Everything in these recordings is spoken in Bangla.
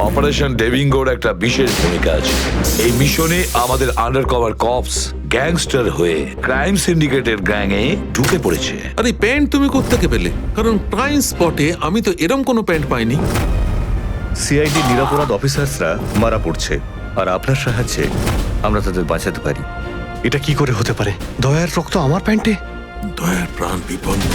অপারেশন ডেভিঙ্গোর একটা বিশেষ ভূমিকা আছে। এই মিশনে আমাদের আন্ডারকভার কপস গ্যাংস্টার হয়ে ক্রাইম সিন্ডিকেটের গ্যাংয়ে ঢুকে পড়েছে। আরে প্যান্ট তুমি কোত্থেকে পেলে? কারণ ক্রাইম স্পটে আমি তো এরম কোনো প্যান্ট পাইনি। সিআইডি নিরাপরাধ অফিসার্সরা মারা পড়ছে, আর আপনার সাহায্যে আমরা তাদের বাঁচাতে পারি। এটা কি করে হতে পারে? দয়ার রক্ত আমার প্যান্টে? দয়ার প্রাণ বিপন্ন।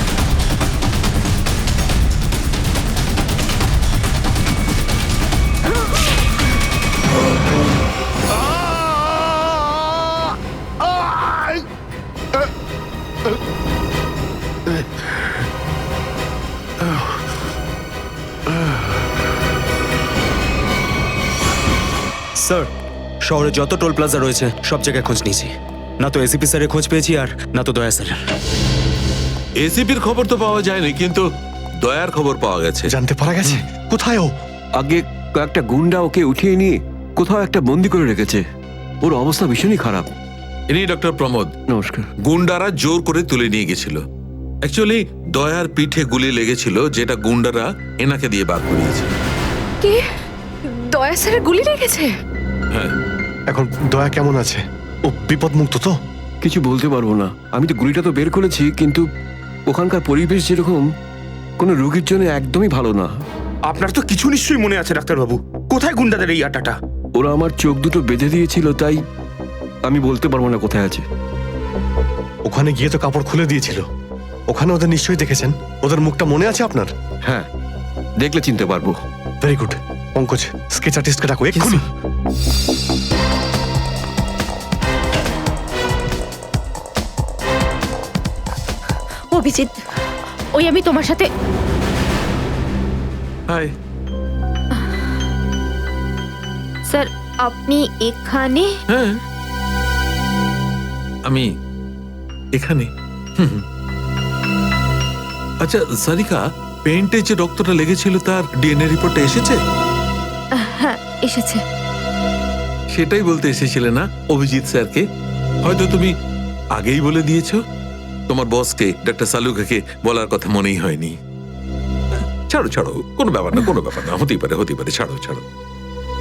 স্যার, শহরে যত টোল প্লাজা রয়েছে সব জায়গায় খোঁজ নিয়েছি। না তো এসিপি স্যারের খোঁজ পেয়েছি, আর না তো দয়া স্যারের। এসিপির খবর তো পাওয়া যায়নি, কিন্তু দয়ার খবর পাওয়া গেছে। জানতে পারা গেছে কোথায় ও? আগে কয়েকটা গুন্ডা ওকে উঠিয়ে নিয়ে কোথাও একটা বন্দি করে রেখেছে। ওর অবস্থা ভীষণই খারাপ। ইনি ডক্টর প্রমোদ। নমস্কার। গুন্ডারা জোর করে তুলে নিয়ে গেছিল। অ্যাকচুয়ালি দয়ার পিঠে গুলি লেগেছিল, যেটা গুন্ডারা এনাকে দিয়ে বার করিয়েছে। কে? দয়া স্যারের গুলি লেগেছে? হ্যাঁ। এখন দয়া কেমন আছে? ও বিপদ মুক্ত তো? কিছু বলতে পারবো না। আমি তো গুলিটা তো বের করেছি, কিন্তু ওখানকার পরিবেশ যেরকম কোনো রোগীর জন্য একদমই ভালো না। আপনার তো কিছু নিশ্চয়ই মনে আছে ডাক্তারবাবু। কোথায় গুন্ডাদের এই আটাটা? ওরা আমার চোখ দুটো বেঁধে দিয়েছিল, তাই আমি বলতে পারবো না কোথায় আছে। ওখানে গিয়ে তো কাপড় খুলে দিয়েছিল। ওখানে ওদের নিশ্চয়ই দেখেছেন। ওদের মুখটা মনে আছে আপনার? হ্যাঁ, দেখলে চিনতে পারবো। Very good. পঙ্কজ, স্কেচ আর্টিস্টকে ডাকো এক্ষুনি। অভিজিৎ, ওই আমি তোমার সাথে। হাই। স্যার, আপনি এখানে? হ্যাঁ, আমি এখানে। আচ্ছা সারিকা, পেন্টে যে রক্তটা লেগেছিল তার ডিএনএ রিপোর্টটা এসেছে? হ্যাঁ, এসেছে। সেটাই বলতে এসেছিলে না অভিজিৎ স্যারকে? হয়তো তুমি আগেই বলে দিয়েছো। তোমার বসকে ডক্টর সালুকাকে বলার কথা মনেই হয়নি। ছাড়ো ছাড়ো, কোনো ব্যাপার না, কোনো ব্যাপার না। হতেই পারে, হতেই পারে। ছাড়ো ছাড়ো।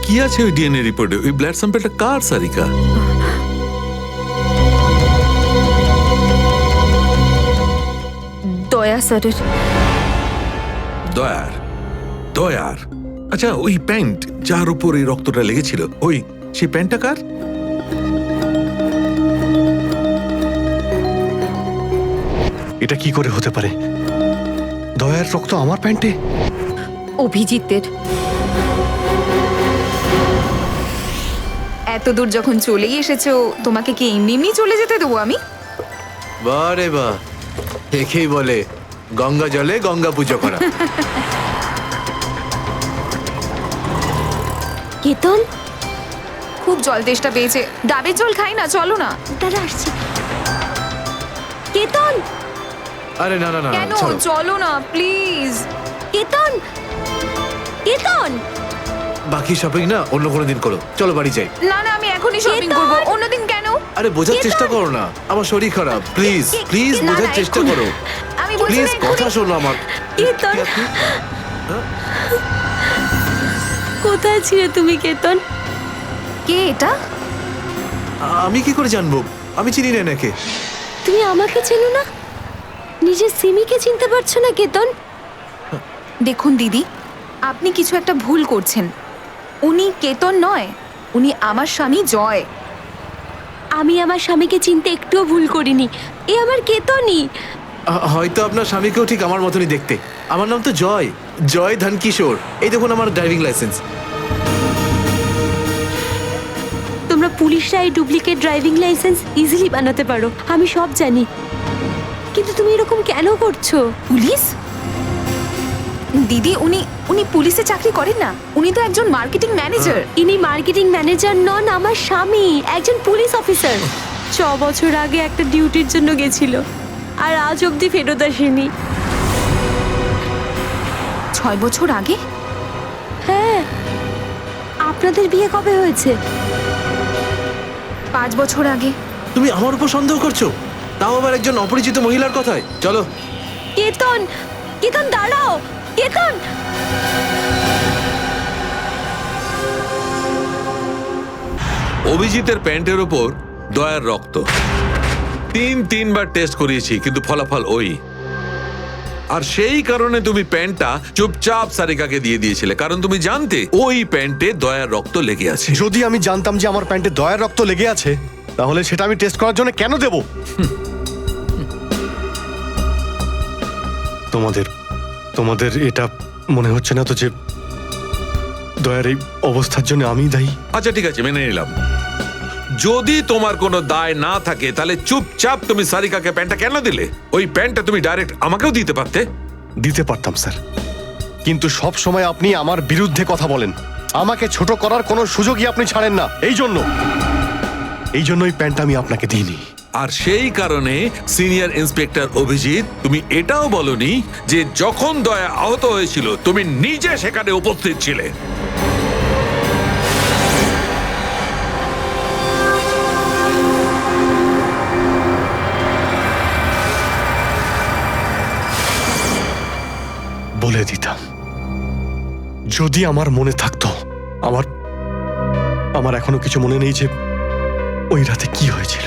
কি আছে ওই ডিএনএ রিপোর্টে? ওই ব্লাড স্যাম্পলটা কার সারিকা? দয়া স্যারের। দয়ার? দয়ার? আচ্ছা, ওই প্যান্ট যার উপর এই রক্তটা লেগেছিল, ওই সেই প্যান্টটা কার? এটা কি করে হতে পারে? দয়ার রক্ত আমার প্যান্টে? অভিজিতের। এত দূর যখন চলেই এসেছো, তোমাকে কি এমনি এমনি চলে যেতে দেবো আমি? বারে বাহ, দেখেই বলে গঙ্গা জলে গঙ্গা পুজো করা। কেতন, খুব জল তেষ্টা পেয়েছে, ডাবের জল খাই না, চলো না। দাঁড়া আসছি। কেতন, আরে না না না, কেন? ছাড়ো। চলো না প্লিজ। কেতন, কেতন। বাকি শপিং না অন্য কোনো দিন করো, চলো বাড়ি যাই। না না, আমি এখনই শপিং কেতন! করবো। অন্যদিন কেন? আরে বোঝার চেষ্টা করো না, আমার শরীর খারাপ। প্লিজ প্লিজ না, বোঝার না, চেষ্টা এক্ষুনি। করো। আমি বলছি প্লিজ না, এক্ষুনি। কথা শোনো আমার। কেতন, কোথায় ছিলে তুমি কেতন? কে এটা? আমি কি করে জানবো? আমি চিনি না এনাকে। তুমি আমাকে চেনো না? নিজের সিমিকে চিনতে পারছো না কেতন? দেখুন দিদি, আপনি কিছু একটা ভুল করছেন। উনি কেতন নয়, উনি আমার স্বামী জয়। আমি আমার স্বামীকে চিনতে একটুও ভুল করিনি। এ আমার কেতনই। হয়তো আপনার স্বামীকেও ঠিক আমার মতনই দেখতে। আমার নাম তো জয়, জয় ধনকিশোর। এই দেখুন আমার ড্রাইভিং লাইসেন্স। তোমরা পুলিশরা এই ডুপ্লিকেট ড্রাইভিং লাইসেন্স ইজিলি বানাতে পারো, আমি সব জানি। কিন্তু তুমি এরকম কেন করছো? পুলিশ? দিদি, উনি উনি পুলিশে চাকরি করেন না, উনি তো একজন মার্কেটিং ম্যানেজার। ইনি মার্কেটিং ম্যানেজার নন, আমার স্বামী একজন পুলিশ অফিসার। 6 বছর আগে একটা ডিউটির জন্য গেছিল, আর আজ অবধি ফেরত আসেনি। 6 বছর আগে? হ্যাঁ। আপনাদের বিয়ে কবে হয়েছে? 5 বছর আগে। তুমি আমার উপর সন্দেহ করছো, তাও আবার একজন অপরিচিত মহিলার কথায়। চলো। কেতন, কেতন দাঁড়াও, কেতন। অভিজিতের প্যান্টের ওপর দয়ার রক্ত। তিনবার টেস্ট করিয়েছি, কিন্তু ফলাফল ওই। আর সেই কারণে তুমি প্যান্টটা চুপচাপ সারিকাকে দিয়ে দিয়েছিলে, কারণ তুমি জানতে ওই প্যান্টে দয়ার রক্ত লেগে আছে। যদি আমি জানতাম যে আমার প্যান্টে দয়ার রক্ত লেগে আছে, তাহলে সেটা আমি টেস্ট করার জন্য কেন দেব? তোমাদের এটা মনে হচ্ছে না তো যে দয়ার এই অবস্থার জন্য আমিই দায়ী? আচ্ছা ঠিক আছে, মেনে নিলাম। যদি তোমার কোনো দায় না থাকে তাহলে চুপচাপ তুমি সারিকাকে প্যান্টটা কেন দিলে? ওই প্যান্টটা তুমি ডাইরেক্ট আমাকেও দিতে পারতে। দিতে পারতাম স্যার, কিন্তু সব সময় আপনি আমার বিরুদ্ধে কথা বলেন। আমাকে ছোট করার কোনো সুযোগই আপনি ছাড়েন না। এই জন্য ওই প্যান্টটা আমি আপনাকে দিইনি। আর সেই কারণে সিনিয়র ইন্সপেক্টর অভিজিৎ, তুমি এটাও বলনি যে যখন দয়া আহত হয়েছিল তুমি নিজে সেখানে উপস্থিত ছিলে। বলে দিতাম, যদি আমার মনে থাকতো। আমার এখনো কিছু মনে নেই যে ওই রাতে কি হয়েছিল।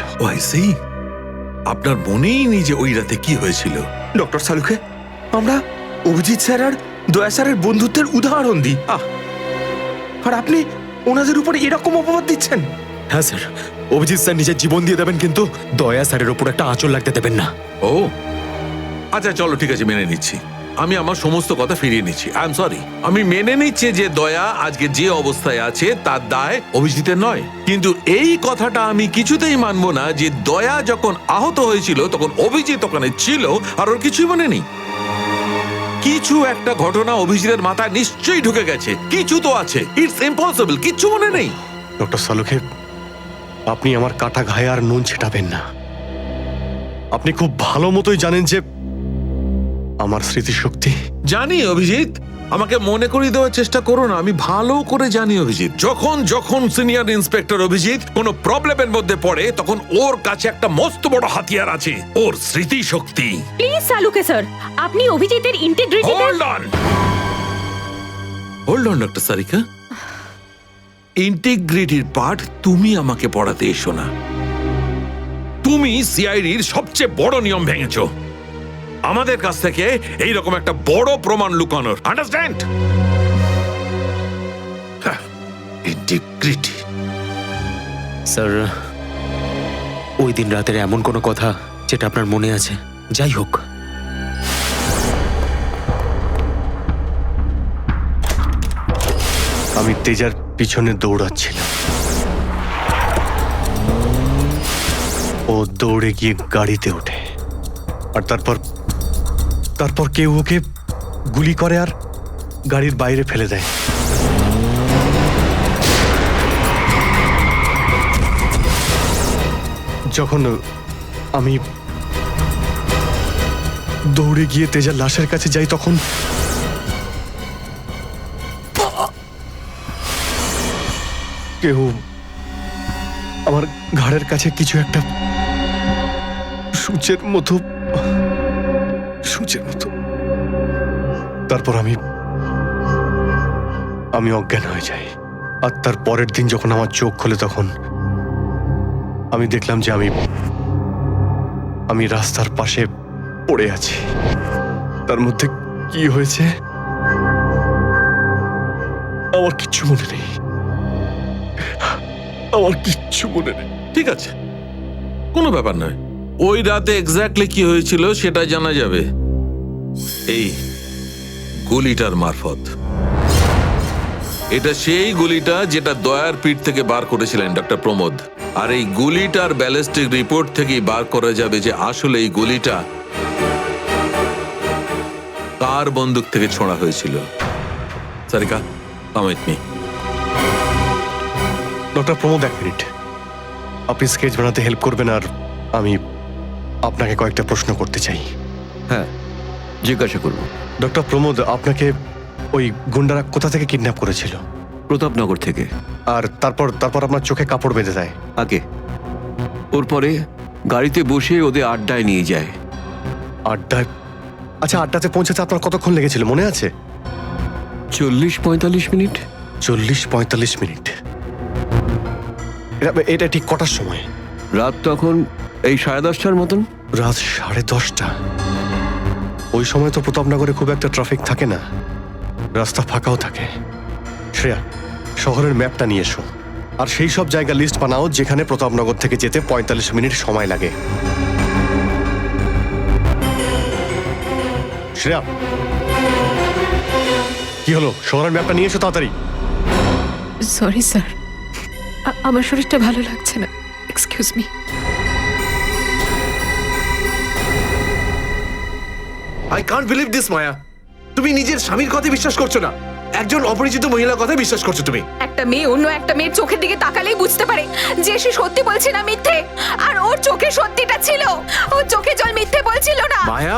আপনার মনেই নেই যে ওই রাতে কি হয়েছিল? ডক্টর সালুখে, আমরা অভিজিৎ স্যার আর দয়া স্যারের বন্ধুত্বের উদাহরণ দিই, আর আপনি ওনাদের উপরে এরকম অপবাদ দিচ্ছেন? হ্যাঁ স্যার, অভিজিৎ স্যার নিজের জীবন দিয়ে দেবেন, কিন্তু দয়া স্যারের উপর একটা আঁচল লাগতে দেবেন না। ও আচ্ছা, চলো ঠিক আছে, মেনে নিচ্ছি। আমি আমার সমস্ত কথা ফিরিয়ে নিচ্ছি। I am sorry. আমি মেনে নিচ্ছি যে দয়া আজকে যে অবস্থায় আছে তার দায় অভিজিতের নয়, কিন্তু এই কথাটা আমি কিছুতেই মানবো না যে দয়া যখন আহত হয়েছিল তখন অভিজিৎ ওখানে ছিল আর ওর কিছুই মনে নেই। কিছু একটা ঘটনা অভিজিতের মাথায় নিশ্চয়ই ঢুকে গেছে, কিছু তো আছে। ইটস ইম্পসিবল, কিচ্ছু মনে নেই। ডক্টর সালুখে, আপনি আমার কাটা ঘায়ে আর নুন ছেটাবেন না। আপনি খুব ভালো মতোই জানেন যে আমার স্মৃতিশক্তি। জানি অভিজিৎ, আমাকে মনে করিয়ে দেওয়ার চেষ্টা করো না। আমি ভালো করে জানি অভিজিৎ, যখন সিনিয়র ইন্সপেক্টর অভিজিৎ কোনো প্রবলেমের মধ্যে পড়ে তখন ওর কাছে একটা মস্ত বড় হাতিয়ার আছে, ওর স্মৃতিশক্তি। প্লিজ সালুকে স্যার, আপনি অভিজিতের integrity. Hold on doctor Sarika, ইন্টিগ্রিটির পার্ট তুমি আমাকে পড়াতে এসো না। তুমি সিআইডির সবচেয়ে বড় নিয়ম ভেঙেছো, আমাদের কাছ থেকে এইরকম একটা বড় প্রমাণ লুকানোর। আন্ডারস্ট্যান্ড? ইন্টিগ্রিটি। স্যার, ওই দিন রাতের এমন কোনো কথা যেটা আপনার মনে আছে? যাই হোক, আমি তেজার পিছনে দৌড়াচ্ছিলাম। ও দৌড়ে গিয়ে গাড়িতে ওঠে, আর তারপর কেউ ওকে গুলি করে আর গাড়ির বাইরে ফেলে দেয়। যখন আমি দৌড়ে গিয়ে তেজার লাশের কাছে যাই, তখন কেউ আমার ঘাড়ের কাছে কিছু একটা সূচের মতো। তারপর আমি অজ্ঞান হয়ে যাই। আর তার পরের দিন যখন আমার চোখ খোলে, তখন আমি দেখলাম যে আমি রাস্তার পাশে পড়ে আছি। তার মধ্যে কি হয়েছে আমার কিচ্ছু মনে নেই। ঠিক আছে, কোনো ব্যাপার নয়। ওই রাতে এক্স্যাক্টলি কি হয়েছিল সেটা জানা যাবে এই গুলিটার মারফত। এটা সেই গুলিটা যেটা দয়ার পিঠ থেকে বার করেছিলেন ডক্টর প্রমোদ। আর এই গুলিটার ব্যালিস্টিক রিপোর্ট থেকেই বার করা যাবে যে আসলে এই গুলিটা কার বন্দুক থেকে ছোঁড়া হয়েছিল। Sarika, come with me. Doctor Pramod, এক মিনিট। আপনি স্কেচ বানাতে হেল্প করবেন, আর আমি আপনাকে কয়েকটা প্রশ্ন করতে চাই। হ্যাঁ, জিজ্ঞাসা করব। ডক্টর প্রমোদ, আপনাকে ওই গুন্ডারা কোথা থেকে কিডন্যাপ করেছিল? প্রতাপনগর থেকে। আর তারপর আপনার চোখে কাপড় বেঁধে দেয়? আগে ওর পরে গাড়িতে বসে ওদের আড্ডায় নিয়ে যায়। আড্ডায়? আচ্ছা, আড্ডাতে পৌঁছাতে আপনার কতক্ষণ লেগেছিল মনে আছে? 40-45 মিনিট। 40-45 মিনিট। এটা ঠিক কটার সময়? রাত তখন এই 10:30টার মতন। রাত 10:30টা? ওই সময় তো প্রতাপনগরে খুব একটা ট্রাফিক থাকে না, রাস্তা ফাঁকাও থাকে। শ্রেয়া, শহরের ম্যাপটা নিয়ে এসো, আর সেই সব জায়গা লিস্ট বানাও যেখানে প্রতাপনগর থেকে যেতে 45 মিনিট সময় লাগে। শ্রেয়া, কি হলো? শহরের ম্যাপটা নিয়ে এসো তাড়াতাড়ি। সরি স্যার, আমার শরীরটা ভালো লাগছে না, excuse me. I can't believe this Maya, তুমি নিজের স্বামীর কথা বিশ্বাস করছো না, একজন অপরিচিত মহিলার কথা বিশ্বাস করছো তুমি। একটা মেয়ে অন্য একটা মেয়ের চোখের দিকে তাকালেই বুঝতে পারে যে সে সত্যি বলছে না মিথ্যে। আর ওর চোখে সত্যিটা ছিল, ওর চোখে জল মিথ্যে বলছিল না। মায়া,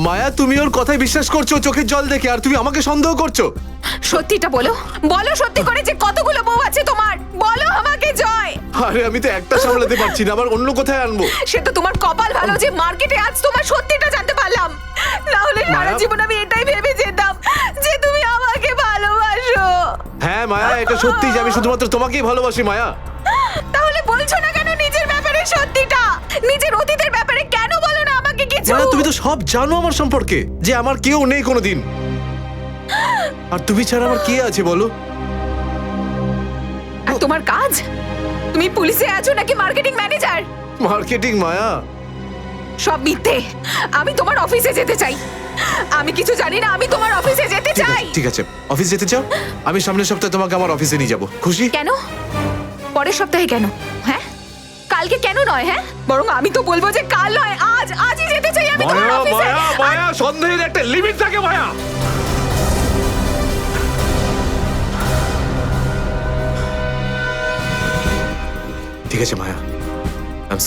মায়া তুমি ওর কথায় বিশ্বাস করছো চোখের জল দেখে, আর তুমি আমাকে সন্দেহ করছো। সত্যিটা বলো, বলো সত্যি করে যে কতগুলো বউ আছে তোমার, বলো আমাকে জয়। আরে আমি তো একটা সামলাতে পারছি না, আবার অন্য কোথায় আনবো? সে তো তোমার কপাল ভালো যে মার্কেটে আজ তোমার সত্যিটা জানতে পারলাম, না হলে সারা মায়া- জীবন আমি এটাই ভেবে যেতাম যে তুমি আমাকে ভালোবাসো। হ্যাঁ মায়া, এটা সত্যি যে আমি শুধুমাত্র তোমাকেই ভালোবাসি মায়া। তাহলে বলছো না কেন নিজের ব্যাপারে সত্যিটা? নিজের অতীতের ব্যাপারে কেন বলো না আমাকে কিছু? মায়া তুমি তো সব জানো আমার সম্পর্কে, যে আমার কেউ নেই কোনোদিন, আর তুমি ছাড়া আমার কে আছে বলো? আর তোমার কাজ? তুমি পুলিশে আছো নাকি মার্কেটিং ম্যানেজার? মার্কেটিং মায়া। সব মিথ্যে। আমি তোমার অফিসে যেতে চাই। আমি কিছু জানি না, আমি তোমার অফিসে যেতে ঠিক চাই। আছে, ঠিক আছে, অফিস যেতে চাও? আমি সামনের সপ্তাহে তোমাকে আমার অফিসে নিয়ে যাবো, খুশি? কেন? পরের সপ্তাহে কেন? হ্যাঁ, কালকে কেন নয়? হ্যাঁ, বরং আমি তো বলবো যে কাল নয়, আজই যেতে চাই আমি তোমার মায়া অফিসে। মায়া মায়া, সন্দেহের একটা লিমিট থাকে মায়া। ঠিক আছে মায়া, আই এম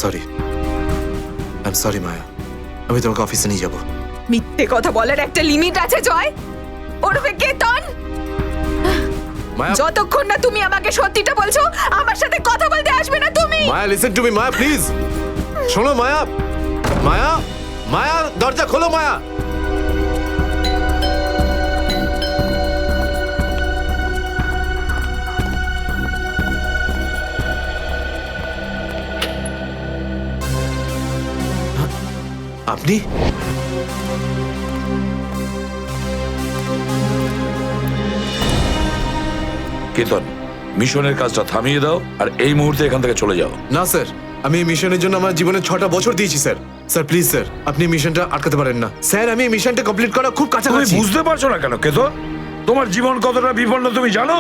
সরি মায়া, আমি তোমাকে অফিসে নিয়ে যাবো। মিথ্যে কথা বলার একটা লিমিট আছে জয়, ওরফে কেতন। মায়া, যতক্ষণ না তুমি আমাকে সত্যিটা বলছো, আমার সাথে কথা বলতে আসবে না তুমি। Maya listen to me Maya, please শোনো মায়া। মায়া, মায়া দরজা খোলো মায়া। আপনি? কেতন, মিশনের কাজটা থামিয়ে দাও আর এই মুহূর্তে এখান থেকে চলে যাও। না স্যার, আমি এই মিশনের জন্য আমার জীবনে 6টা বছর দিয়েছি স্যার। স্যার প্লিজ স্যার, আপনি এই মিশনটা আটকাতে পারেন না স্যার। আমি এই মিশনটা কমপ্লিট করা খুব তুমি কাছাকাছি। বুঝতে পারছো না কেন কেতন? তোমার জীবন কতটা বিপন্ন তুমি জানো?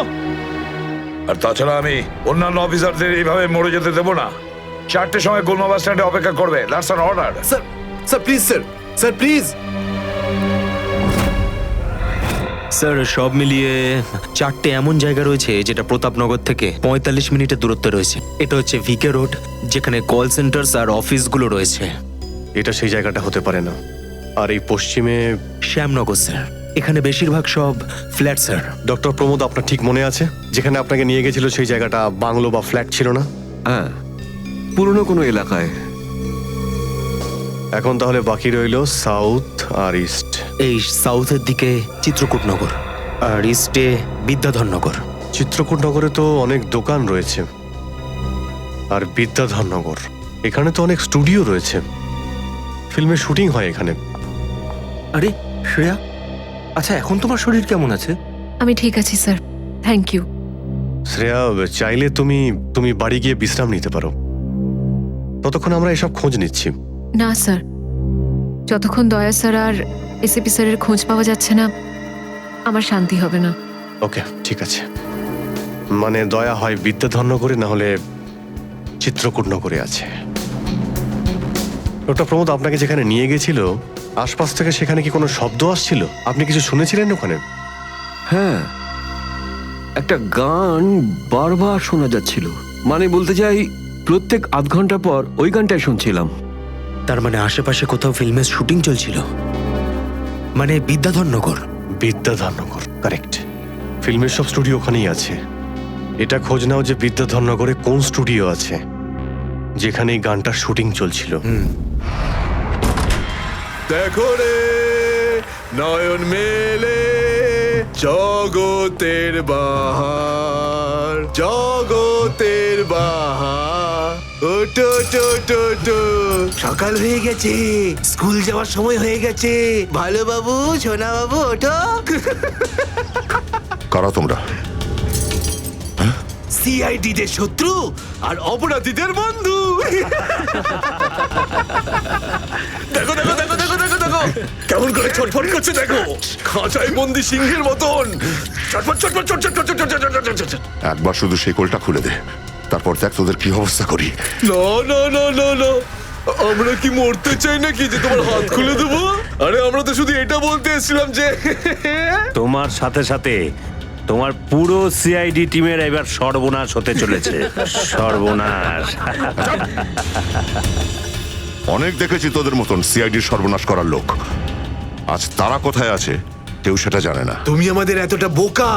আর তাছাড়া আমি অন্যান্য অফিসারদের এইভাবে মরে যেতে দেবো না। 4টের সময় গোলমা বাস স্ট্যান্ডে অপেক্ষা করবে, that's an order. Sir, sir please sir, sir please. Sir সব মিলিয়ে 4টে এমন জায়গা রয়েছে যেটা প্রতাপনগর থেকে 45 মিনিটের দূরত্বে রয়েছে। এটা হচ্ছে ভিকে রোড, যেখানে কল সেন্টার্স আর অফিসগুলো রয়েছে। এটা সেই জায়গাটা হতে পারে না। আর এই পশ্চিমে শ্যামনগর স্যার, এখানে বেশিরভাগ সব ফ্ল্যাট স্যার। ডক্টর প্রমোদ, আপনার ঠিক মনে আছে যেখানে আপনাকে নিয়ে গেছিল সেই জায়গাটা বাংলো বা ফ্ল্যাট ছিল না? হ্যাঁ, পুরনো কোনো এলাকায়। এখন তাহলে বাকি রইল সাউথ আর ইস্ট। এই সাউথের দিকে চিত্রকূটনগর আর ইস্টে বিদ্যাধরনগর। চিত্রকূটনগরে তো অনেক দোকান রয়েছে, আর বিদ্যাধরনগর এখানে তো অনেক স্টুডিও রয়েছে, ফিল্মের শুটিং হয় এখানে। আরে শ্রেয়া, আচ্ছা এখন তোমার শরীর কেমন আছে? আমি ঠিক আছি স্যার, থ্যাংক ইউ। শ্রেয়া, চাইলে তুমি বাড়ি গিয়ে বিশ্রাম নিতে পারো, ততক্ষণ আমরা এসব খোঁজ নিচ্ছি। না স্যার, যতক্ষণ দয়া স্যার আর এসিপি স্যারের খোঁজ পাওয়া যাচ্ছে না, আমার শান্তি হবে না। ওকে, ঠিক আছে। মানে দয়া হয় বিদ্যাধরনগরে, না হলে চিত্রকূটনগরে আছে। ডক্টর প্রমোদ আপনাকে যেখানে নিয়ে গেছিল, আশপাশ থেকে সেখানে কি কোনো শব্দ আসছিল? আপনি কিছু শুনেছিলেন ওখানে? হ্যাঁ, একটা গান বারবার শোনা যাচ্ছিল। মানে বলতে চাই, প্রত্যেক আধ ঘন্টা পর ওই গানটাই শুনছিলাম। তার মানে আশেপাশে কোথাও ফিল্মের শুটিং চলছিল, মানে বিদ্যাধরনগর। বিদ্যাধরনগর, কারেক্ট। ফিল্মের সব স্টুডিও ওখানেই আছে। এটা খোঁজ নাও যে বিদ্যাধরনগরে কোন স্টুডিও আছে যেখানে এই গানটার শুটিং চলছিল। দেখো রে নয়ন মেলে জগতের বাহার, জগৎ স্রোতের বাহার। ওঠো, ওঠো, ওঠো, ওঠো। সকাল হয়ে গেছে, স্কুল যাওয়ার সময় হয়ে গেছে। ভালো বাবু, সোনা বাবু, ওঠো। কারা তোমরা? সিআইডি দের শত্রু আর অপরাধীদের বন্ধু। দেখো দেখো দেখো দেখো দেখো দেখো কেমন করে ছটফট করছে, দেখো খাঁচায় বন্দি সিংহের মতন ছটফট ছটফট ছটফট ছটফট ছটফট ছটফট। একবার শুধু সেই কোলটা খুলে দে, তারপর দেখ তোদের কি অবস্থা করি। না না না না না, আমরা কি মরতে চাই নাকি যে তোমার হাত খুলে দেবো? আরে আমরা তো শুধু এটা বলতে এসেছিলাম যে তোমার সাথে সাথে তোমার পুরো সিআইডি টিমের এবার সর্বনাশ হতে চলেছে। সর্বনাশ। অনেক দেখেছি তোদের মতন সিআইডির সর্বনাশ করার লোক। আজ তারা কোথায় আছে কেউ সেটা জানে না। তুমি আমাদের এতটা বোকা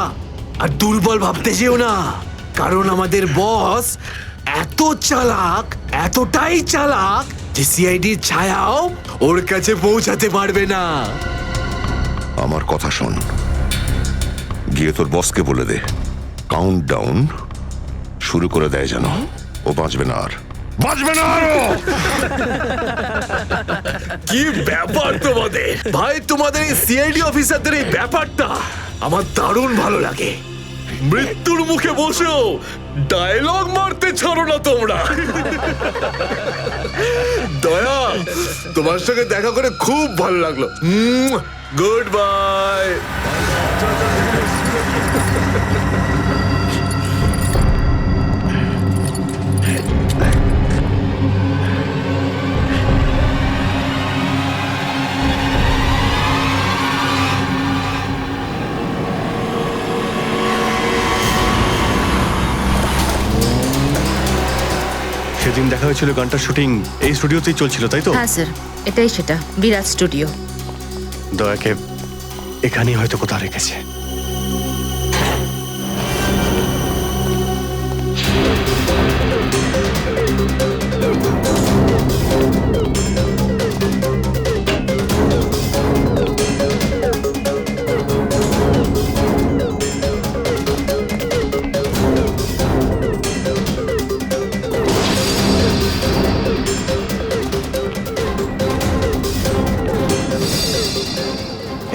আর দুর্বল ভাবতে যেও না, কারণ আমাদের বস এত চালাক, এতটাই চালাক যে সিআইডির ছায়াও ওর কাছে পৌঁছাতে পারবে না। আমার কথা শোন, গিয়ে তোর বসকে বলে দে কাউন্ট ডাউন শুরু করে দেয় যেন। ও বাঁচবে না আর, বাঁচবে না আরো। কি ব্যাপার তোমাদের ভাই, তোমাদের এই সিআইডি অফিসারদের এই ব্যাপারটা আমার দারুণ ভালো লাগে। মৃত্যুর মুখে বসেও ডায়লগ মারতে ছাড়ো না তোমরা। দয়া, তোমার সঙ্গে দেখা করে খুব ভালো লাগলো। Good bye. সেদিন দেখা হয়েছিল গানটার শুটিং এই স্টুডিওতেই চলছিল, তাই তো? হ্যাঁ স্যার, এটাই সেটা, বিরাট স্টুডিও। দয়াকে এখানেই হয়তো কোথাও রেখেছে।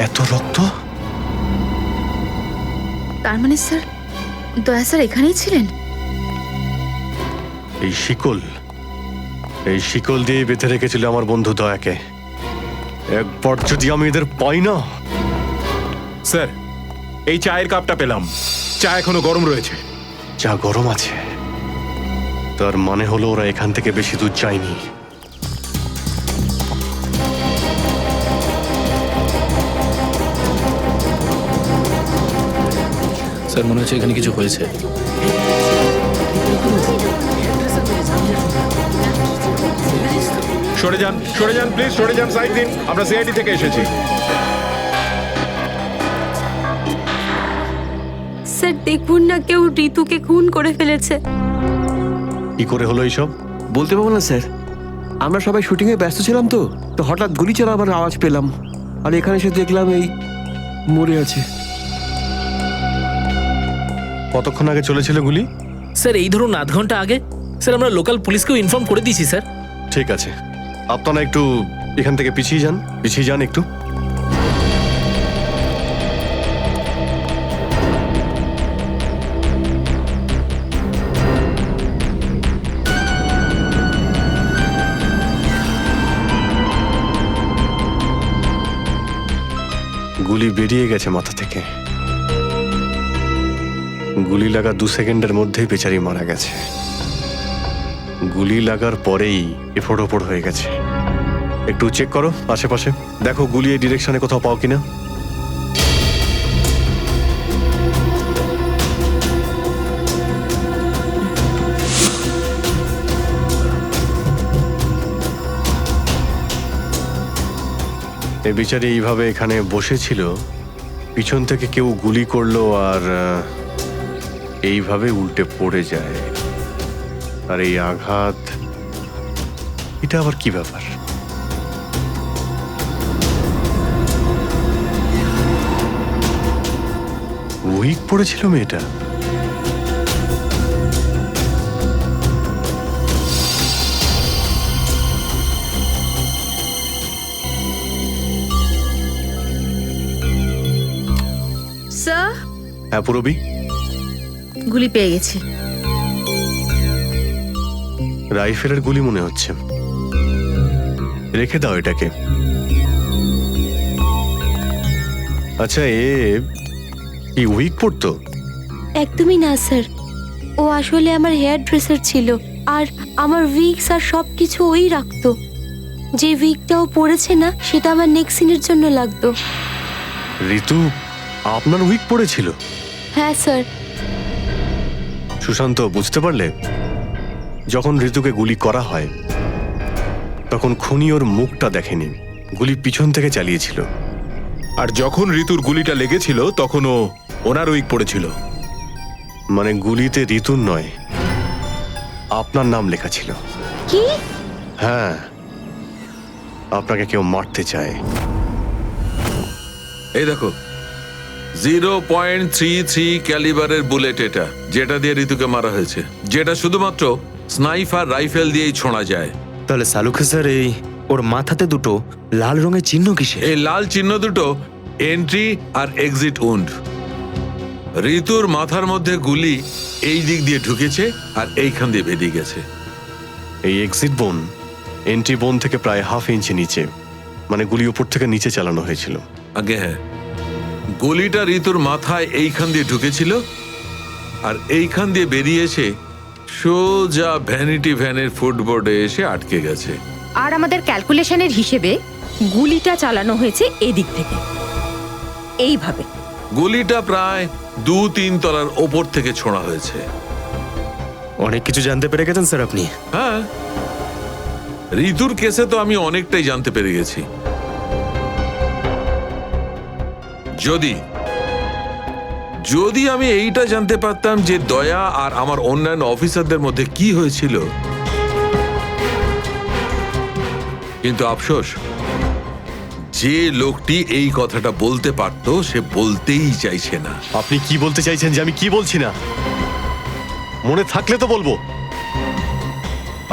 এত রক্ত? তার মানে স্যার, দয়া স্যার এখানেই ছিলেন? এই শিকল দিয়ে বেঁধে রেখেছিল আমার বন্ধু দয়াকে। একবার যদি আমি এদের পাই না। স্যার, এই চায়ের কাপটা পেলাম, চা এখনো গরম রয়েছে। চা গরম আছে, তার মানে হলো ওরা এখান থেকে বেশি দূর যায়নি। স্যার, মনে হচ্ছে এখানে কিছু হয়েছে। সরে যান প্লিজ, সরে যান, সাইড দিন। আমরা সিআইডি থেকে এসেছি। স্যার দেখুন না, কেউ ঋতুকে খুন করে ফেলেছে। কি করে হলো এইসব? বলতে পারবো না স্যার, আমরা সবাই শুটিংয়ে ব্যস্ত ছিলাম তো তো হঠাৎ গুলি চালাবার আওয়াজ পেলাম, আর এখানে এসে দেখলাম এই মরে আছে। কতক্ষণ আগে চলেছিল গুলি? স্যার এই ধরুন আধ ঘন্টা আগে। স্যার আমরা লোকাল পুলিশকেও ইনফর্ম করে দিয়েছি স্যার। ঠিক আছে, আপনারা একটু এখান থেকে পিছিয়ে যান একটু। গুলি বেরিয়ে গেছে মাথা থেকে। গুলি লাগা 2 সেকেন্ডের মধ্যেই বেচারি মারা গেছে। গুলি লাগার পরেই এফোড় ওপড় হয়ে গেছে। একটু চেক করো আশেপাশে, দেখো গুলি এই ডিরেকশনে কোথাও পাও কিনা। এ বিচারি এইভাবে এখানে বসেছিল, পিছন থেকে কেউ গুলি করলো আর এইভাবে উল্টে পড়ে যায়। আর এই আঘাত, এটা আবার কি ব্যাপার? উইক পড়েছিল মেয়েটা। হ্যাঁ পুরবি, গুলি পেয়ে গেছি। রাইফেলের গুলি মনে হচ্ছে। রেখে দাও এটাকে। আচ্ছা, কি উইক পড়তো? একদমই না স্যার, ও আসলে আমার হেয়ার ড্রেসার ছিল, আর আমার উইগস আর সব কিছু ওই রাখতো। যে উইগটা ও পরেছে না, সেটা আমার নেক্সট সিনের জন্য লাগতো। ঋতু আপনার উইক পড়েছিল? হ্যাঁ স্যার। সুশান্ত, বুঝতে পারলে? যখন ঋতুকে গুলি করা হয় তখন খুনি ওর মুখটা দেখেনি, গুলি পিছন থেকে চালিয়েছিল। আর যখন ঋতুর গুলিটা লেগেছিল তখন ও ওনার উইক পড়েছিল। মানে গুলিতে ঋতুর নয়, আপনার নাম লেখা ছিল। কি? হ্যাঁ, আপনাকে কেউ মারতে চায়। এই দেখো, 0.33 ক্যালিবারের বুলেট এটা, যেটা দিয়ে ঋতুকে মারা হয়েছে, যেটা শুধুমাত্র স্নাইপার রাইফেল দিয়েই ছোঁড়া যায়। তাহলে সালুখে স্যার, এই ওর মাথাতে দুটো লাল রঙের চিহ্ন কিসে? এই লাল চিহ্ন দুটো এন্ট্রি আর এক্সিট উন্ড। ঋতুর মাথার মধ্যে গুলি এই দিক দিয়ে ঢুকেছে আর এইখান দিয়ে বেরিয়ে গেছে। এই এক্সিট বোন এন্ট্রি বোন থেকে প্রায় হাফ ইঞ্চি নিচে, মানে গুলি উপর থেকে নিচে চালানো হয়েছিল। আগে হ্যাঁ, গুলিটা ঋতুর মাথায় এইখান দিয়ে ঢুকেছিল আর এইখান দিয়ে বেরিয়ে এসে সোজা ভ্যানিটি ভ্যানের ফুটবোর্ডে এসে আটকে গেছে। আর আমাদের ক্যালকুলেশনের হিসেবে গুলিটা চালানো হয়েছে এদিক থেকে, এইভাবে। গুলিটা প্রায় 2-3 তলার ওপর থেকে ছোঁড়া হয়েছে। অনেক কিছু জানতে পেরে গেছেন স্যার আপনি। হ্যাঁ, ঋতুর কেসে তো আমি অনেকটাই জানতে পেরে গেছি। যদি আমি এইটা জানতে পারতাম যে দয়া আর আমার অন্যান্য অফিসারদের মধ্যে কি হয়েছিল, কিন্তু আফসোস, যে লোকটি এই কথাটা বলতে পারতো সে বলতেই চাইছে না। আপনি কি বলতে চাইছেন যে আমি কি বলছি না? মনে থাকলে তো বলবো।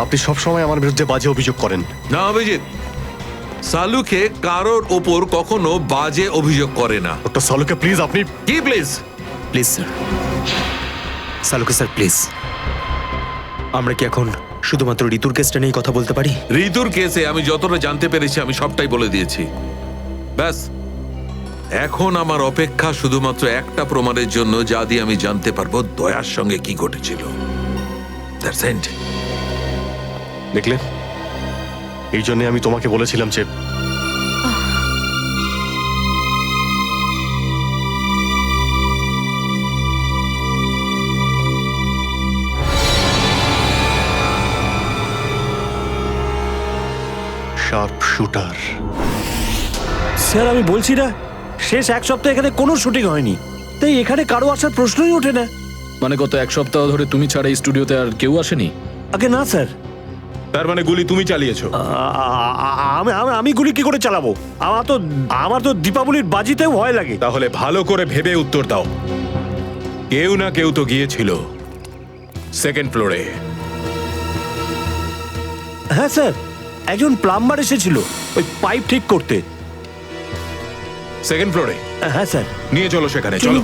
আপনি সবসময় আমার বিরুদ্ধে বাজে অভিযোগ করেন। না অভিজিৎ, সালুকে কারোর ওপর কখনো বাজে অভিযোগ করে না। ডক্টর সালুকে প্লিজ, আপনি কি please? Please sir, Saluke sir please, আমরা কি এখন শুধুমাত্র ঋতুর কেসটা নিয়ে কথা বলতে পারি? ঋতুর কেসে আমি যতটা জানতে পেরেছি আমি সবটাই বলে দিয়েছি। ব্যাস, এখন আমার অপেক্ষা শুধুমাত্র একটা প্রমাণের জন্য, যা দিয়ে আমি জানতে পারবো দয়ার সঙ্গে কি ঘটেছিল। That's it. দেখলে, এই জন্য আমি তোমাকে বলেছিলাম যে শার্প শুটার। স্যার, আমি বলছি না, শেষ এক সপ্তাহ এখানে কোনো শুটিং হয়নি, তাই এখানে কারো আসার প্রশ্নই ওঠে না। মানে গত এক সপ্তাহ ধরে তুমি ছাড়া এই স্টুডিওতে আর কেউ আসেনি? আগে না স্যার। তার মানে গুলি তুমি চালিয়েছো? আমি গুলি কি করে চালাবো? আমার তো দীপাবলির বাজিতেও ভয় লাগে। তাহলে ভালো করে ভেবে উত্তর দাও। কেউ না কেউ তো গিয়েছিল সেকেন্ড ফ্লোরে। হ্যাঁ স্যার, একজন প্লাম্বার এসেছিল ওই পাইপ ঠিক করতে। সেকেন্ড ফ্লোরে? হ্যাঁ স্যার। নিয়ে চলো সেখানে, চলো।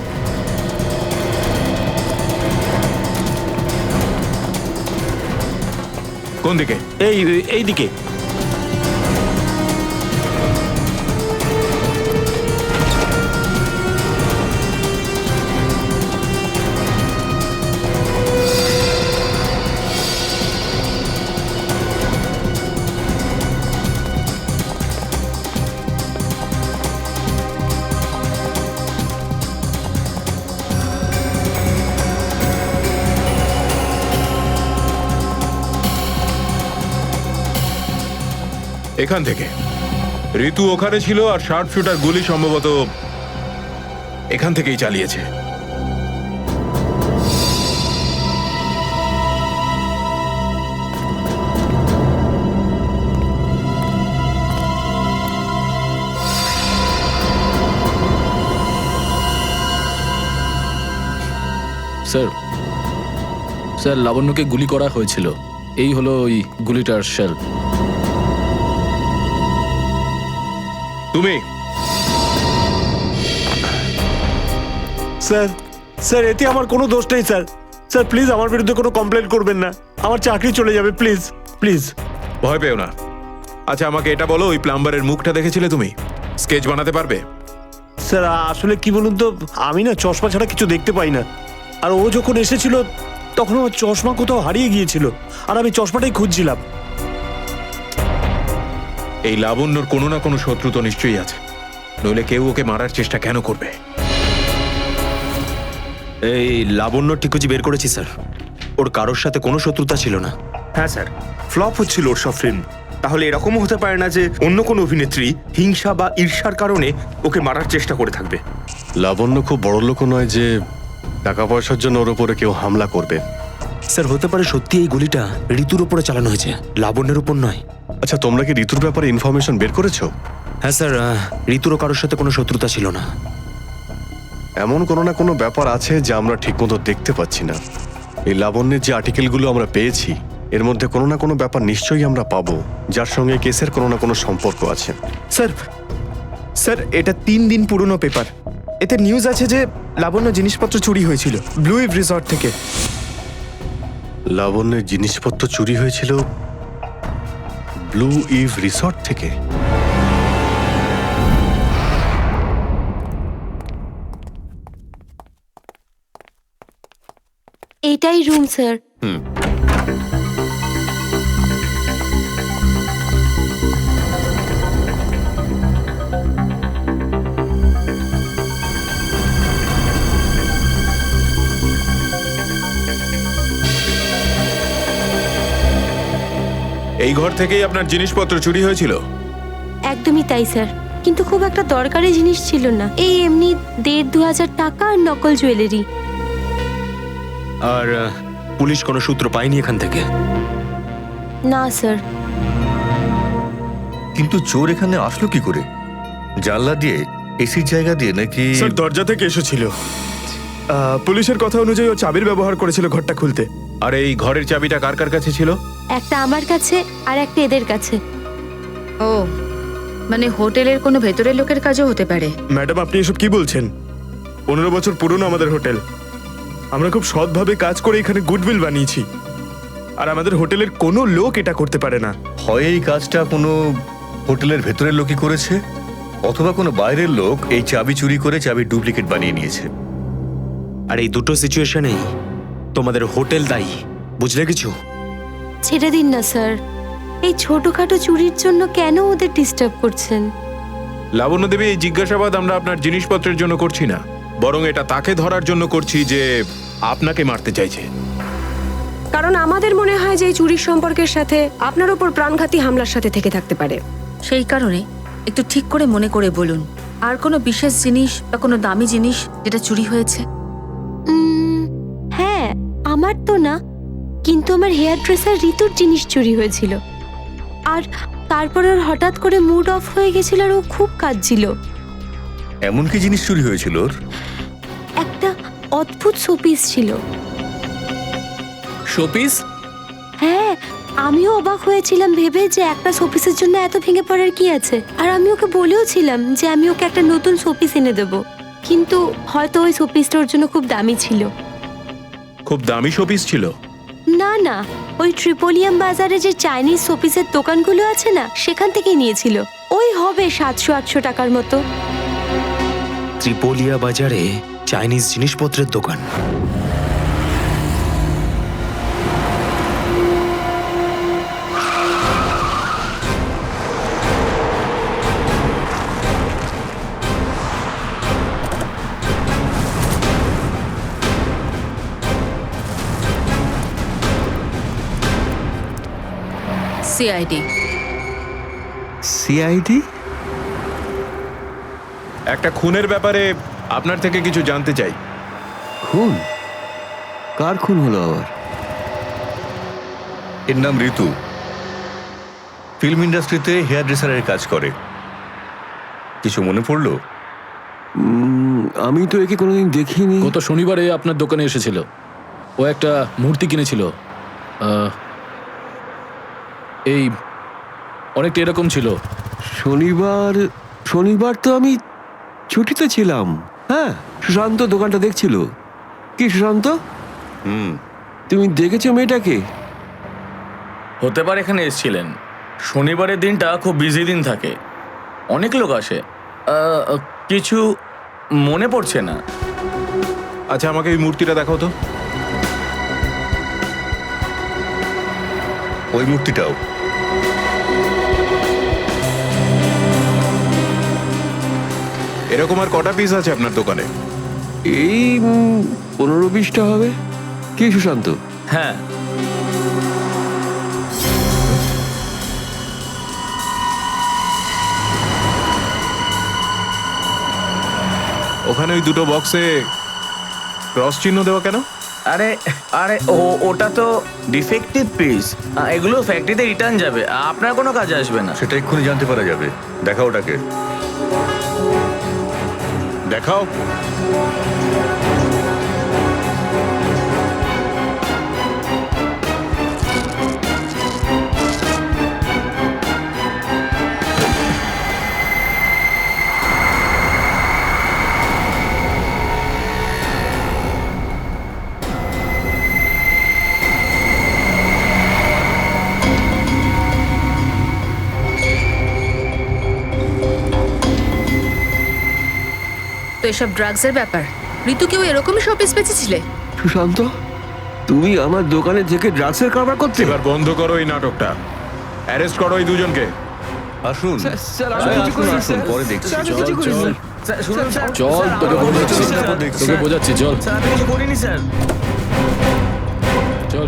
কোন দিকে? এই দিকে। এখান থেকে। ঋতু ওখানে ছিল আর শার্প শুটার গুলি সম্ভবত এখান থেকেই চালিয়েছে। স্যার, লাবণ্যকে গুলি করা হয়েছিল। এই হলো ওই গুলিটার শেল। তুমি? স্যার, স্যার এতে আমার কোনো দোষ নেই স্যার। স্যার প্লিজ আমার বিরুদ্ধে কোনো কমপ্লেন করবেন না, আমার চাকরি চলে যাবে, প্লিজ প্লিজ। ভয় পেও না। আচ্ছা আমাকে এটা বলো, ওই প্লাম্বারের মুখটা দেখেছিলে তুমি? স্কেচ বানাতে পারবে? স্যার আসলে কি বলুন তো, আমি না চশমা ছাড়া কিছু দেখতে পাই না। আর ও যখন এসেছিল তখন আমার চশমা কোথাও হারিয়ে গিয়েছিল, আর আমি চশমাটাই খুঁজছিলাম। এই লাবণ্যর কোনো না কোনো শত্রু তো নিশ্চয়ই আছে, নইলে কেউ ওকে মারার চেষ্টা কেন করবে? এই লাবণ্য টিকুজি বের করেছি স্যার, ওর কারোর সাথে কোনো শত্রুতা ছিল না। হ্যাঁ স্যার, ফ্লপ হচ্ছিল ওর সব ফিল্ম। তাহলে এরকমও হতে পারে না যে অন্য কোনো অভিনেত্রী হিংসা বা ঈর্ষার কারণে ওকে মারার চেষ্টা করে থাকবে। লাবণ্য খুব বড় লোক নয় যে টাকা পয়সার জন্য ওর উপরে কেউ হামলা করবে। স্যার হতে পারে সত্যি এই গুলিটা ঋতুর উপরে চালানো হয়েছে, লাবণ্যের উপর নয়। আচ্ছা তোমরা কি ঋতুর ব্যাপারে ইনফরমেশন বের করেছো? হ্যাঁ স্যার, ঋতুরও কারোর সাথে কোনো শত্রুতা ছিল না। এমন কোনো না কোনো ব্যাপার আছে যা আমরা ঠিকমতো দেখতে পাচ্ছি না। এই লাবণ্যের যে আর্টিকেলগুলো আমরা পেয়েছি এর মধ্যে কোনো না কোনো ব্যাপার নিশ্চয়ই আমরা পাবো যার সঙ্গে কেসের কোনো না কোনো সম্পর্ক আছে। স্যার স্যার এটা 3 দিন পুরনো পেপার। এতে নিউজ আছে যে লাবণ্য জিনিসপত্র চুরি হয়েছিল ব্লু ইভ রিসর্ট থেকে। লাবণ্যের জিনিসপত্র চুরি হয়েছিল ব্লু ইভ রিসর্ট থেকে? এটাই রুম স্যার। এই ঘর থেকেই আপনার জিনিসপত্র চুরি হয়েছিল? একদমই তাই স্যার, কিন্তু খুব একটা দরকারি জিনিস ছিল না, এই এমনি 1,500-2,000 টাকা আর নকল জুয়েলারি। আর পুলিশ কোনো সূত্র পায়নি এখান থেকে? না স্যার। কিন্তু চোর এখানে আসলো কি করে? জানলা দিয়ে, এসির জায়গা দিয়ে নাকি? স্যার দরজা থেকে এসেছিল। পুলিশের কথা অনুযায়ী ও চাবির ব্যবহার করেছিল ঘরটা খুলতে। আর এই ঘরের চাবিটা কার কার কাছে ছিল? একটা আমার কাছে আর একটা এদের কাছে। ও মানে হোটেলের কোনো ভেতরের লোকের কাজও হতে পারে। ম্যাডাম আপনি এসব কি বলছেন? 15 বছর পুরনো আমাদের হোটেল, আমরা খুব সৎভাবে কাজ করে এখানে গুডউইল বানিয়েছি, আর আমাদের হোটেলের কোনো লোক এটা করতে পারে না। হয় এই কাজটা কোনো হোটেলের ভেতরের লোকই করেছে, অথবা কোনো বাইরের লোক এই চাবি চুরি করে চাবি ডুপ্লিকেট বানিয়ে নিয়েছে। আর এই দুটো সিচুয়েশনেই তোমাদের হোটেল দায়ী, বুঝলে কিছু? ছেড়ে দিন না স্যার, এই ছোটখাটো চুরির জন্য কেন ওদের ডিস্টার্ব করছেন? লাবণ্য দেবী, এই জিজ্ঞাসাবাদ আমরা আপনার জিনিসপত্রের জন্য করছি না, বরং এটা তাকে ধরার জন্য করছি যে আপনাকে মারতে চাইছে। কারণ আমাদের মনে হয় যে এই চুরির সম্পর্কের সাথে আপনার উপর প্রাণঘাতী হামলার সাথে থেকে থাকতে পারে। সেই কারণে একটু ঠিক করে মনে করে বলুন, আর কোনো বিশেষ জিনিস বা কোনো দামি জিনিস যেটা চুরি হয়েছে? হ্যাঁ, আমার তো না, কিন্তু আমার হেয়ার ড্রেসার ঋতুর জিনিস চুরি হয়েছিল। আর তারপর ওর হঠাৎ করে মুড অফ হয়ে গেছিল আর ও খুব কাঁদছিল। এমন কি জিনিস চুরি হয়েছিল ওর? একটা অদ্ভুত শোপিস ছিল। শোপিস? হ্যাঁ, আমিও অবাক হয়েছিলাম ভেবে যে একটা শোপিসের জন্য এত ভেঙে পড়ার কি আছে। আর আমি ওকে বলেও ছিলাম যে আমি ওকে একটা নতুন শোপিস এনে দেবো, কিন্তু হয়তো ওই শোপিসটা ওর জন্য খুব দামি ছিল। খুব দামি শোপিস ছিল? না না, ওই ট্রিপোলিয়াম বাজারে যে চাইনিজ শোপিসের দোকানগুলো আছে না, সেখান থেকেই নিয়েছিল। ওই হবে 700-800 টাকার মতো। ত্রিপোলিয়া বাজারে চাইনিজ জিনিসপত্রের দোকান? সিআইডি। সিআইডি? একটা খুনের ব্যাপারে আপনার থেকে কিছু জানতে চাই। খুন? কার খুন হলো আবার? এর নাম ঋতু, ফিল্ম ইন্ডাস্ট্রিতে হেয়ার ড্রেসারের কাজ করে। কিছু মনে পড়লো? আমি তো একে কোনোদিন দেখিনি। গত শনিবারে আপনার দোকানে এসেছিল, ও একটা মূর্তি কিনেছিল, এই অনেকটা এরকম ছিল। শনিবার তো আমি ছুটিতে ছিলাম। হ্যাঁ, সুশান্ত দোকানটা দেখছিল। কি সুশান্ত? তুমি দেখেছো মেয়েটাকে? হতে পারে এখানে এসেছিলেন। শনিবারের দিনটা খুব বিজি দিন থাকে, অনেক লোক আসে। কিছু মনে পড়ছে না। আচ্ছা, আমাকে এই মূর্তিটা দেখাও তো। ওই মূর্তিটাও এরকম আর কটা পিস আছে আপনার দোকানে? এই 15-20টা হবে। কি সুশান্ত? হ্যাঁ, ওখানে ওই দুটো বক্সে ক্রস চিহ্ন দেওয়া কেন? আরে আরে ওটা তো ডিফেক্টিভ পিস, এগুলো ফ্যাক্টরিতে রিটার্ন যাবে, আপনার কোনো কাজে আসবে না। সেটা এক্ষুনি জানতে পারা যাবে। দেখাও ওটাকে, দেখাও। তো এসব ড্রাগসের ব্যাপার। ঋতুকেও এরকমই শপিস বেঁচেছিলে? সুশান্ত, তুমি আমার দোকানে থেকে ড্রাগসের কারবার করতে? এবার বন্ধ করো এই নাটকটা। অ্যারেস্ট করো এই দুজনকে। আসুন, স্যার, আমি কিছু করিনি, স্যার। পরে দেখছি। স্যার, আমি কিছু করিনি। শুনুন স্যার, চল, তোকে বোঝাচ্ছি, চল। স্যার আমি কিছু করিনি স্যার। চল।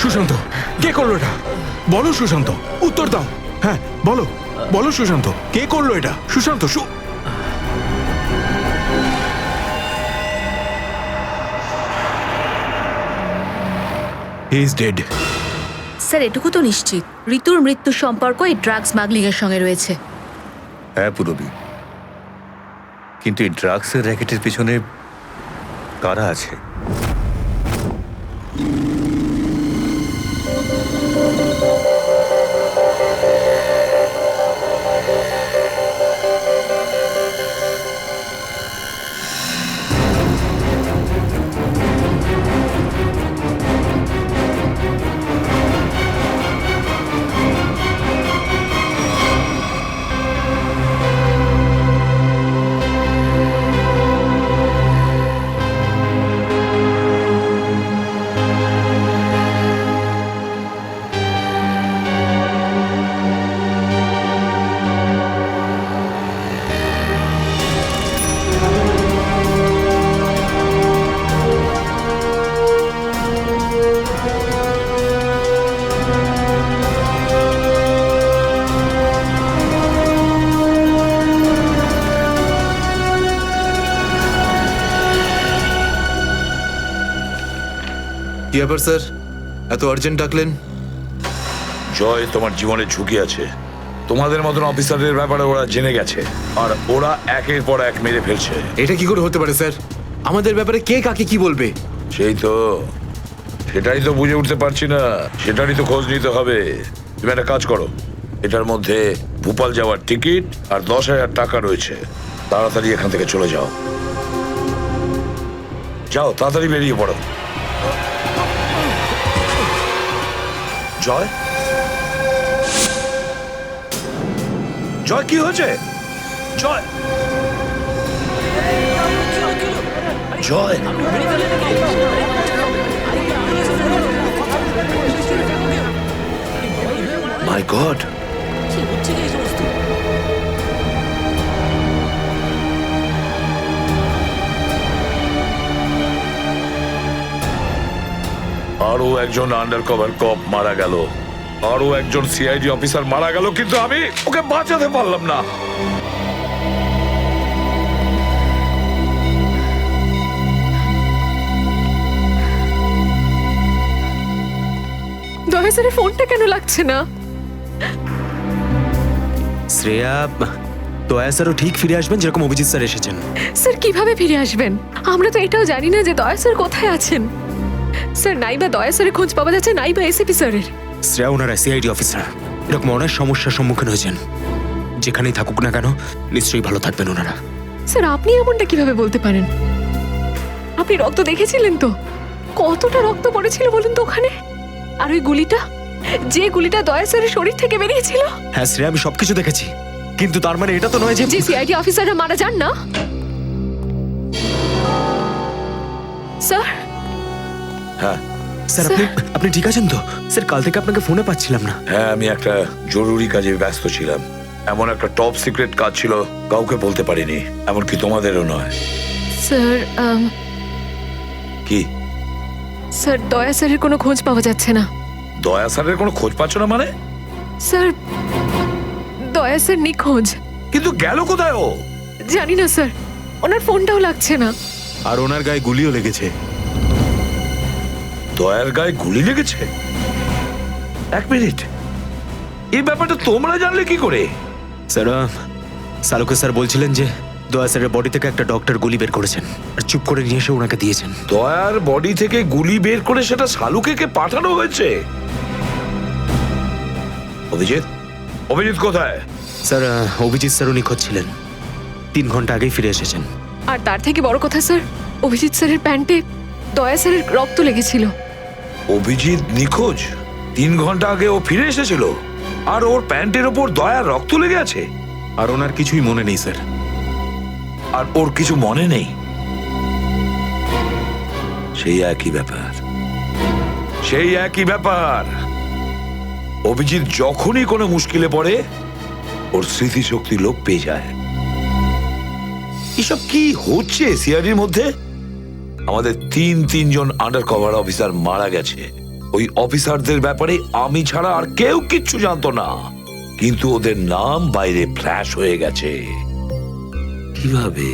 সুশান্ত, কে করলো এটা? বলো সুশান্ত, উত্তর দাও। হ্যাঁ বলো, বলো সুশান্ত, কে করলো এটা? Sushant, he is dead. Sir এটুকু তো নিশ্চিত, ঋতুর মৃত্যুর সম্পর্ক এই ড্রাগ স্মাগলিং এর সঙ্গে রয়েছে। হ্যাঁ পুরবি, কিন্তু এই ড্রাগসের র্যাকেটের পিছনে কারা আছে? ব্যাপার স্যার, এত আর্জেন্ট ডাকলেন? জয়, তোমার জীবনে ঝুঁকি আছে। তোমাদের মতন অফিসারদের ব্যাপারে ওরা জেনে গেছে, আর ওরা একের পর এক মেরে ফেলছে। এটা কি করে হতে পারে স্যার? আমাদের ব্যাপারে কে কাকে কি বলবে? সেটাই তো বুঝে উঠতে পারছি না। সেটারই তো খোঁজ নিতে হবে। তুমি একটা কাজ করো, এটার মধ্যে ভোপাল যাওয়ার টিকিট আর 10,000 টাকা রয়েছে। তাড়াতাড়ি এখান থেকে চলে যাও। যাও, তাড়াতাড়ি বেরিয়ে পড়ো। জয়, জয়, কি হয়েছে? জয়, জয়, মাই গড, আরো একজন আন্ডার কভার কপ মারা গেল, আরো একজন সিআইডি অফিসার মারা গেল, কিন্তু আমি ওকে বাঁচাতে পারলাম না। দয়া স্যারের ফোনটা কেন লাগছে না? শ্রেয়া, দয়া স্যারও ঠিক ফিরে আসবেন যেরকম অভিজিৎ স্যার এসেছেন। স্যার কিভাবে ফিরে আসবেন? আমরা তো এটাও জানি না যে দয়া স্যার কোথায় আছেন। স্যার, নাইবা দয়া স্যারের খোঁজ পাওয়া যাচ্ছে, নাইবা এসিপি স্যারের। শ্রেয়া ওনারা সিআইডি অফিসার, এরকম অনেক সমস্যার সম্মুখীন হয়েছেন। যেখানেই থাকুক না কেন নিশ্চয়ই ভালো থাকবেন ওনারা। স্যার, আপনি এমনটা কিভাবে বলতে পারেন? আপনি রক্ত দেখেছিলেন তো? কতটা রক্ত পড়েছিল বলুন তো ওখানে? আর ওই গুলিটা, যে গুলিটা দয়া স্যারের শরীর থেকে বেরিয়েছিল। হ্যাঁ শ্রেয়া, আমি সবকিছু দেখেছি, কিন্তু তার মানে এটা তো নয় যে সিআইডি অফিসাররা মারা যান না। স্যার, হ্যাঁ স্যার, আপনি ঠিক আছেন তো? স্যার, কাল থেকে আপনাকে ফোনে পাচ্ছিলাম না। হ্যাঁ, আমি একটা জরুরি কাজে ব্যস্ত ছিলাম। এমন একটা টপ সিক্রেট কাজ ছিল, কাউকে বলতে পারিনি, এমনকি তোমাদেরও নয়। স্যার, কি? স্যার, দয়া স্যারের কোনো খোঁজ পাওয়া যাচ্ছে না। দয়া স্যারের কোনো খোঁজ পাচ্ছ না মানে? স্যার, দয়া স্যার নিখোঁজ। কিন্তু গেল কোথায় ও? জানি না স্যার, ওনার ফোনটাও লাগছে না। আর ওনার গায়ে গুলিও লেগেছে। দয়ার গায়ে গুলি লেগেছে? এক মিনিট, এই ব্যাপারটা তোমরা জানলে কি করে? স্যার, সালুকে স্যার বলছিলেন যে দয়া স্যারের বডি থেকে একটা ডক্টর গুলি বের করেছেন আর চুপ করে নিয়ে এসে ওনাকে দিয়েছেন। দয়ার বডি থেকে গুলি বের করে সেটা শালুকে পাঠানো হয়েছে? অভিজিৎ, অভিজিৎ কোথায়? স্যার, অভিজিৎ স্যারও নিখোঁজ ছিলেন, 3 ঘন্টা আগেই ফিরে এসেছেন। আর তার থেকে বড় কথা স্যার, অভিজিৎ স্যারের প্যান্টে দয়া স্যারের রক্ত লেগেছিল। অভিজিৎ নিখোঁজ? 3 ঘন্টা আগে ও ফিরে এসেছিল, আর ওর প্যান্টের ওপর দয়ার রক্ত লেগে আছে। আর ওনার কিছুই মনে নেই স্যার। আর ওর কিছু মনে নেই? সেই একই ব্যাপার, সেই একই ব্যাপার। অভিজিৎ যখনই কোনো মুশকিলে পড়ে ওর স্মৃতিশক্তি লোপ পেয়ে যায়। এসব কি হচ্ছে সিআইডির মধ্যে? আমাদের তিনজন আন্ডার কভার অফিসার মারা গেছে। ওই অফিসারদের ব্যাপারে আমি ছাড়া আর কেউ কিচ্ছু জানতো না, কিন্তু ওদের নাম বাইরে ফ্ল্যাশ হয়ে গেছে। কিভাবে?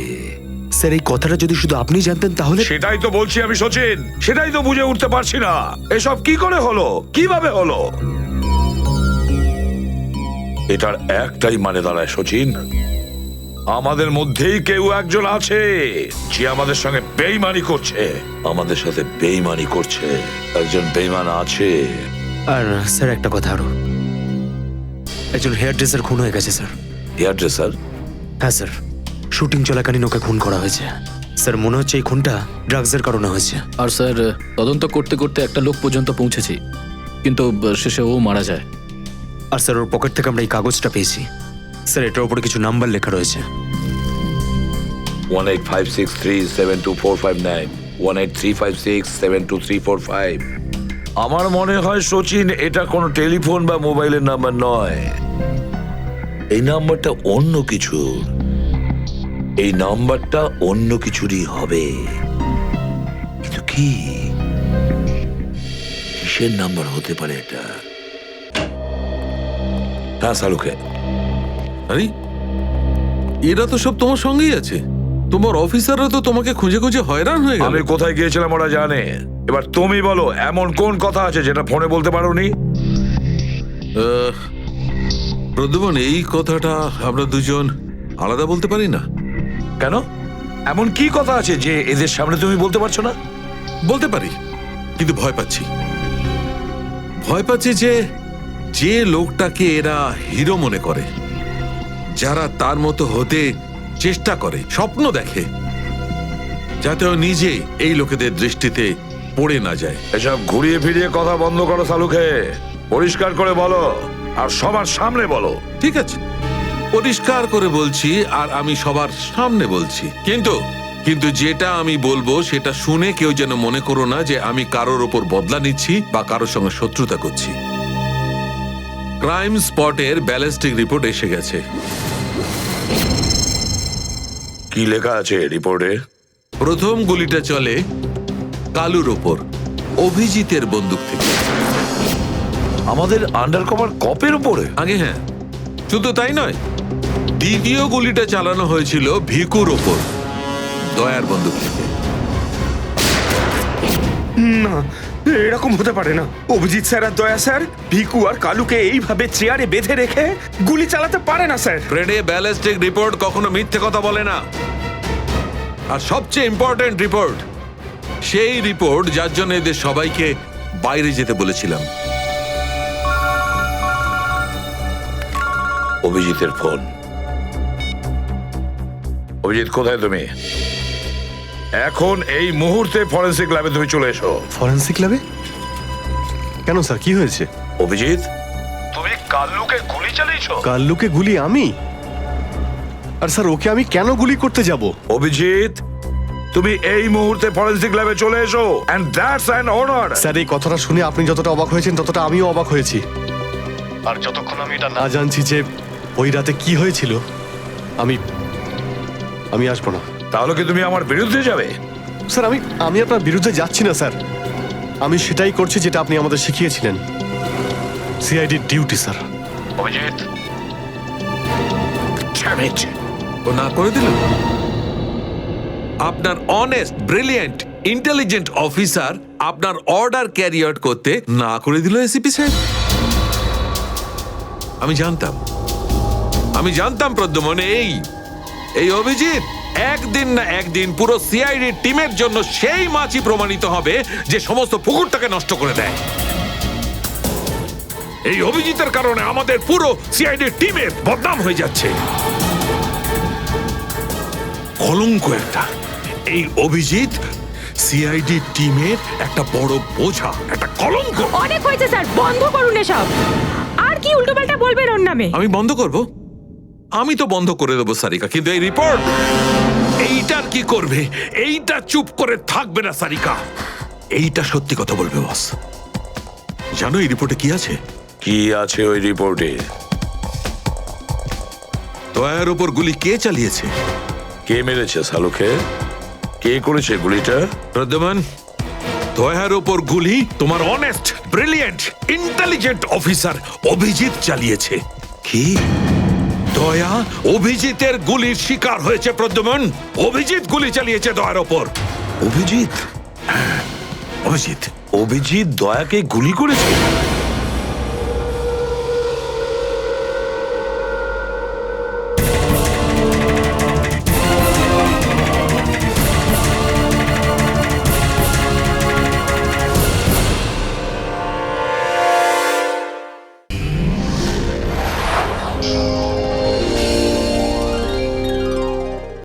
স্যার, এই কথাটা যদি শুধু আপনি জানতেন তাহলে। সেটাই তো বলছি আমি সচিন, সেটাই তো বুঝে উঠতে পারছি না। এসব কি করে হলো, কিভাবে হলো? এটার একটাই মানে দাঁড়ায় সচিন, আমাদের মধ্যেই কেউ একজন আছে যে আমাদের সঙ্গে বেইমানি করছে, আমাদের সাথে বেইমানি করছে। একজন বেইমান আছে। আর স্যার, একটা কথা আরো, একজন হেয়ার ড্রেসার খুন হয়ে গেছে স্যার। Hair dresser? হ্যাঁ স্যার, শুটিং চলাকালীন ওকে খুন করা হয়েছে। স্যার, মনে হচ্ছে এই খুনটা ড্রাগসের কারণে হয়েছে। আর স্যার, তদন্ত করতে করতে একটা লোক পর্যন্ত পৌঁছেছি, কিন্তু শেষে ও মারা যায়। আর স্যার, ওর পকেট থেকে আমরা এই কাগজটা পেয়েছি। স্যার, এটার উপরে কিছু নাম্বার লেখা রয়েছে। 185637245 183567235। আমার মনে হয় সচিন, এটা কোনো টেলিফোন বা মোবাইলের নাম্বার নয়। এই নাম্বারটা অন্য কিছু, এই নাম্বারটা অন্য কিছুরই হবে। কিন্তু কি, কিসের নাম্বার হতে পারে এটা? হ্যাঁ সালুকে। আরে, এরা তো সব তোমার সঙ্গেই আছে। তোমার অফিসাররা তো তোমাকে খুঁজে খুঁজে হয়রান হয়ে গেল। আমি কোথায় গিয়েছিলাম ওরা জানে। এবার তুমি বলো, এমন কোন কথা আছে যেটা ফোনে বলতে পারোনি? প্রদ্যুমন, এই কথাটা আমরা দুজন আলাদা বলতে পারি না? কেন? এমন কি কথা আছে যে এদের সামনে তুমি বলতে পারছো না? বলতে পারি, কিন্তু ভয় পাচ্ছি। ভয় পাচ্ছি যে যে লোকটাকে এরা হিরো মনে করে, যারা তার মতো হতে চেষ্টা করে, স্বপ্ন দেখে, যাতে ও নিজে এই লোকেদের দৃষ্টিতে পড়ে না যায়। এসব ঘুরিয়ে ফিরিয়ে কথা বন্ধ করো সালুকে। পরিষ্কার করে বলো, আর সবার সামনে বলো। ঠিক আছে, পরিষ্কার করে বলছি, আর আমি সবার সামনে বলছি। কিন্তু যেটা আমি বলবো সেটা শুনে কেউ যেন মনে করো না যে আমি কারোর ওপর বদলা নিচ্ছি বা কারোর সঙ্গে শত্রুতা করছি। ক্রাইম স্পটের ব্যালিস্টিক রিপোর্ট এসে গেছে। কি লেখা আছে রিপোর্টে? প্রথম গুলিটা চলে কালুর ওপর, অভিজিতের বন্দুক থেকে। আমাদের আন্ডার কভার কপের উপরে? আগে হ্যাঁ, শুধু তাই নয়, দ্বিতীয় গুলিটা চালানো হয়েছিল ভিকুর ওপর, দয়ার বন্দুক থেকে। না, এরকম হতে পারে না। অভিজিৎ স্যার আর দয়া স্যার ভিকু আর কালুকে এইভাবে চেয়ারে বেঁধে রেখে গুলি চালাতে পারে না স্যার। ফ্রেডে, ব্যালিস্টিক রিপোর্ট কখনো মিথ্যে কথা বলে না। আর সবচেয়ে ইম্পর্টেন্ট রিপোর্ট, সেই রিপোর্ট যার জন্য এদের সবাইকে বাইরে যেতে বলেছিলাম। অভিজিতের ফোন। অভিজিৎ, কোথায় তুমি? এখন এই মুহূর্তে ফরেনসিক ল্যাবে তুমি চলে এসো। ফরেনসিক ল্যাবে? কেন স্যার, কি হয়েছে? অভিজিৎ, তুমি কাল্লুকে গুলি চালিয়েছো? কাল্লুকে গুলি আমি? আর স্যার, ওকে আমি কেন গুলি করতে যাব? অভিজিৎ, তুমি এই মুহূর্তে ফরেনসিক ল্যাবে চলে এসো, and that's an order. Sir, এই কথাটা শুনে আপনি যতটা অবাক হয়েছেন ততটা আমিও অবাক হয়েছি। আর যতক্ষণ আমি এটা না জানছি যে ওই রাতে কি হয়েছিল, আমি আসবো না। তাহলে কি তুমি আমার বিরুদ্ধে যাবে? স্যার, আমি আপনার বিরুদ্ধে যাচ্ছি না স্যার। আমি সেটাই করছি যেটা আপনি আমাদের শিখিয়েছিলেন, সিআইডির ডিউটি স্যার। অভিজিৎ, ও না করে দিল। আপনার অনেস্ট, ব্রিলিয়েন্ট, ইন্টেলিজেন্ট অফিসার আপনার অর্ডার ক্যারি আউট করতে না করে দিল এসিপি সাহেব। আমি জানতাম প্রদ্যুমন, এই অভিজিৎ একদিন না একদিন পুরো সিআইডি টিমের জন্য সেই মাছি প্রমাণিত হবে যে সমস্ত পুকুরটাকে নষ্ট করে দেয়। এই অভিজিতের কারণে আমাদের পুরো সিআইডি টিমের বদনাম হয়ে যাচ্ছে। কলঙ্ক একটা। এই অভিজিৎ সিআইডি টিমের একটা বড় বোঝা, একটা কলঙ্ক। অনেক হয়েছে স্যার, বন্ধ করুন এসব। আর কি উল্টোপাল্টা বলবেন ওর নামে? আমি বন্ধ করব? আমি তো বন্ধ করে দেবো সারিকা, কিন্তু এই রিপোর্ট, এইটার কি করবে? এইটা চুপ করে থাকবে না সারিকা। এইটা সত্যি কথা বলবে বস। জানো এই রিপোর্টে কি আছে? কি আছে ওই রিপোর্টে? দয়ার উপর গুলি কে চালিয়েছে? কে মেরেছে সালুকে? কে করেছে গুলিটা? প্রদ্যুমন, দয়ার উপর গুলি তোমার honest, brilliant, intelligent officer Abhijit চালিয়েছে। কি? দয়া অভিজিতের গুলির শিকার হয়েছে প্রদ্যুমন। অভিজিৎ গুলি চালিয়েছে দয়ার ওপর। অভিজিৎ? অভিজিৎ অভিজিৎ দয়াকে গুলি করেছে?